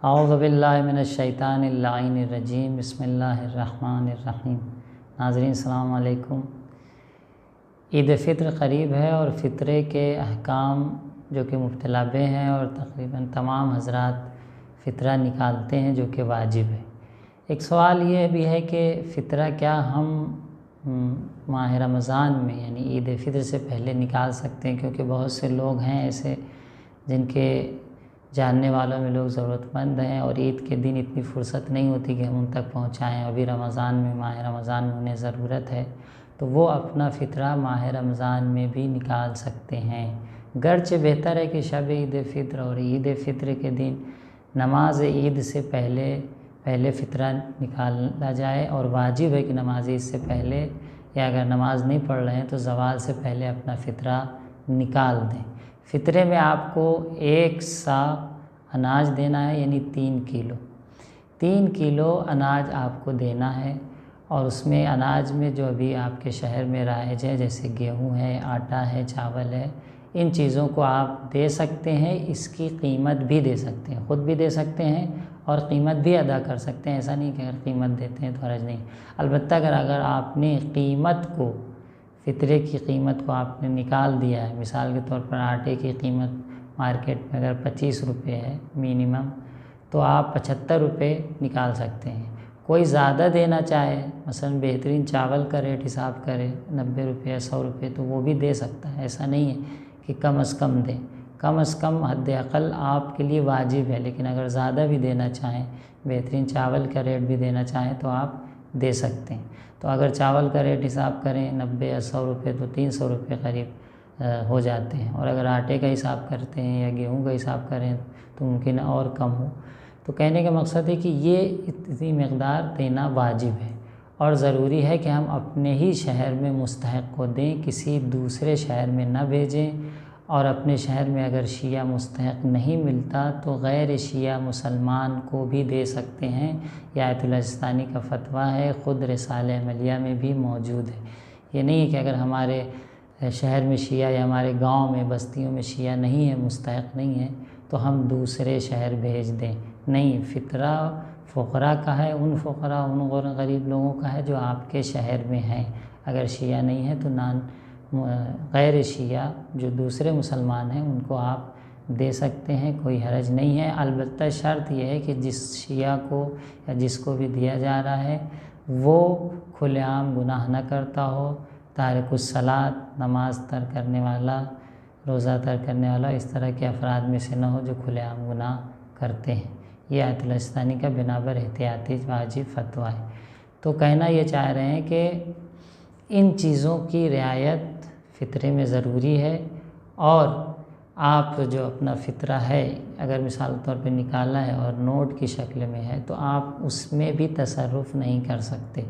اعوذ باللہ من الشیطان اللعین الرجیم، بسم اللہ الرحمن الرحیم۔ ناظرین السلام علیکم۔ عید فطر قریب ہے اور فطرے کے احکام جو کہ مفتلابے ہیں اور تقریباً تمام حضرات فطرہ نکالتے ہیں جو کہ واجب ہے۔ ایک سوال یہ بھی ہے کہ فطرہ کیا ہم ماہ رمضان میں یعنی عید فطر سے پہلے نکال سکتے ہیں، کیونکہ بہت سے لوگ ہیں ایسے جن کے جاننے والوں میں لوگ ضرورت مند ہیں اور عید کے دن اتنی فرصت نہیں ہوتی کہ ہم ان تک پہنچائیں، ابھی رمضان میں ماہ رمضان میں انہیں ضرورت ہے، تو وہ اپنا فطرہ ماہ رمضان میں بھی نکال سکتے ہیں۔ گرچہ بہتر ہے کہ شب عید فطر اور عید فطر کے دن نماز عید سے پہلے فطرہ نکالا جائے، اور واجب ہے کہ نماز عید سے پہلے یا اگر نماز نہیں پڑھ رہے ہیں تو زوال سے پہلے اپنا فطرہ نکال دیں۔ فطرے میں آپ کو 1 سا اناج دینا ہے، یعنی 3 کلو اناج آپ کو دینا ہے، اور اس میں اناج میں جو ابھی آپ کے شہر میں رائج ہے جیسے گیہوں ہے، آٹا ہے، چاول ہے، ان چیزوں کو آپ دے سکتے ہیں۔ اس کی قیمت بھی دے سکتے ہیں، خود بھی دے سکتے ہیں اور قیمت بھی ادا کر سکتے ہیں۔ ایسا نہیں کہ اگر قیمت دیتے ہیں تو حرج نہیں، البتہ اگر آپ نے قیمت کو فطرے کی قیمت کو آپ نے نکال دیا ہے، مثال کے طور پر آٹے کی قیمت مارکیٹ میں اگر 25 روپے ہے منیمم، تو آپ 75 روپے نکال سکتے ہیں۔ کوئی زیادہ دینا چاہے، مثلا بہترین چاول کا ریٹ حساب کرے 90 روپے یا 100 روپے، تو وہ بھی دے سکتا ہے۔ ایسا نہیں ہے کہ کم از کم دیں، کم از کم حد اقل آپ کے لیے واجب ہے، لیکن اگر زیادہ بھی دینا چاہیں، بہترین چاول کا ریٹ بھی دینا چاہیں تو آپ دے سکتے ہیں۔ تو اگر چاول کا ریٹ حساب کریں 90 یا 100 روپے تو 300 روپے قریب ہو جاتے ہیں، اور اگر آٹے کا حساب کرتے ہیں یا گیہوں کا حساب کریں تو ممکن اور کم ہو۔ تو کہنے کا مقصد ہے کہ یہ اتنی مقدار دینا واجب ہے، اور ضروری ہے کہ ہم اپنے ہی شہر میں مستحق کو دیں، کسی دوسرے شہر میں نہ بھیجیں، اور اپنے شہر میں اگر شیعہ مستحق نہیں ملتا تو غیر شیعہ مسلمان کو بھی دے سکتے ہیں۔ یہ آیت اللہ سستانی کا فتویٰ ہے، خود رسالہ عملیہ میں بھی موجود ہے۔ یہ نہیں ہے کہ اگر ہمارے شہر میں شیعہ یا ہمارے گاؤں میں بستیوں میں شیعہ نہیں ہے، مستحق نہیں ہے، تو ہم دوسرے شہر بھیج دیں۔ نہیں، فطرہ فقراء کا ہے، ان فقراء ان غریب لوگوں کا ہے جو آپ کے شہر میں ہیں۔ اگر شیعہ نہیں ہے تو غیر شیعہ جو دوسرے مسلمان ہیں ان کو آپ دے سکتے ہیں، کوئی حرج نہیں ہے۔ البتہ شرط یہ ہے کہ جس شیعہ کو یا جس کو بھی دیا جا رہا ہے وہ کھلے عام گناہ نہ کرتا ہو، تارک الصلاۃ، نماز ترک کرنے والا، روزہ ترک کرنے والا، اس طرح کے افراد میں سے نہ ہو جو کھلے عام گناہ کرتے ہیں۔ یہ آیت اللہ سستانی کا بنابر احتیاطی واجب فتویٰ ہے۔ تو کہنا یہ چاہ رہے ہیں کہ ان چیزوں کی رعایت فطرے میں ضروری ہے، اور آپ جو اپنا فطرہ ہے اگر مثال کے طور پہ نکالا ہے اور نوٹ کی شکل میں ہے تو آپ اس میں بھی تصرف نہیں کر سکتے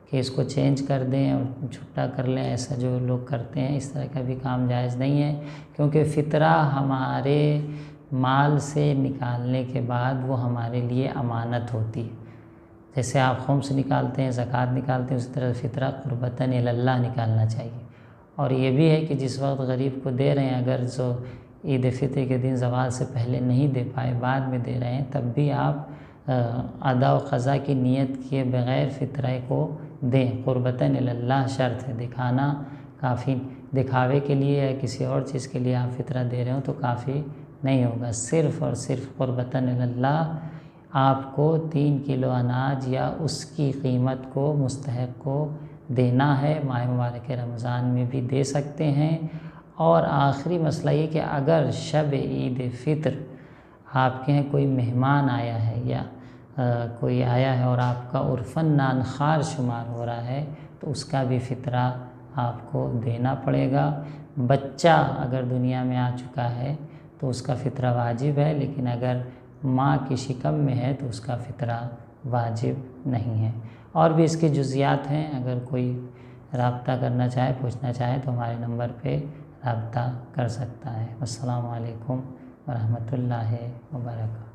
کہ اس کو چینج کر دیں اور چھٹا کر لیں۔ ایسا جو لوگ کرتے ہیں اس طرح کا بھی کام جائز نہیں ہے، کیونکہ فطرہ ہمارے مال سے نکالنے کے بعد وہ ہمارے لیے امانت ہوتی ہے۔ جیسے آپ خمس نکالتے ہیں، زکوٰۃ نکالتے ہیں، اسی طرح فطرہ قربتاً الی اللہ نکالنا چاہیے۔ اور یہ بھی ہے کہ جس وقت غریب کو دے رہے ہیں، اگر جو عید فطر کے دن زوال سے پہلے نہیں دے پائے، بعد میں دے رہے ہیں، تب بھی آپ ادا و قضا کی نیت کیے بغیر فطرہ کو دیں۔ قربتاً الی اللہ شرط ہے، دکھانا کافی، دکھاوے کے لیے یا کسی اور چیز کے لیے آپ فطرہ دے رہے ہو تو کافی نہیں ہوگا۔ صرف اور صرف قربتاً الی اللہ آپ کو 3 کلو اناج یا اس کی قیمت کو مستحق کو دینا ہے۔ ماہ مبارک رمضان میں بھی دے سکتے ہیں۔ اور آخری مسئلہ یہ کہ اگر شب عید فطر آپ کے یہاں کوئی مہمان آیا ہے یا کوئی آیا ہے اور آپ کا عرفاً نان خوار شمار ہو رہا ہے تو اس کا بھی فطرہ آپ کو دینا پڑے گا۔ بچہ اگر دنیا میں آ چکا ہے تو اس کا فطرہ واجب ہے، لیکن اگر ماں کی شکم میں ہے تو اس کا فطرہ واجب نہیں ہے۔ اور بھی اس کی جزیات ہیں، اگر کوئی رابطہ کرنا چاہے، پوچھنا چاہے تو ہمارے نمبر پہ رابطہ کر سکتا ہے۔ السلام علیکم ورحمۃ اللہ وبرکاتہ۔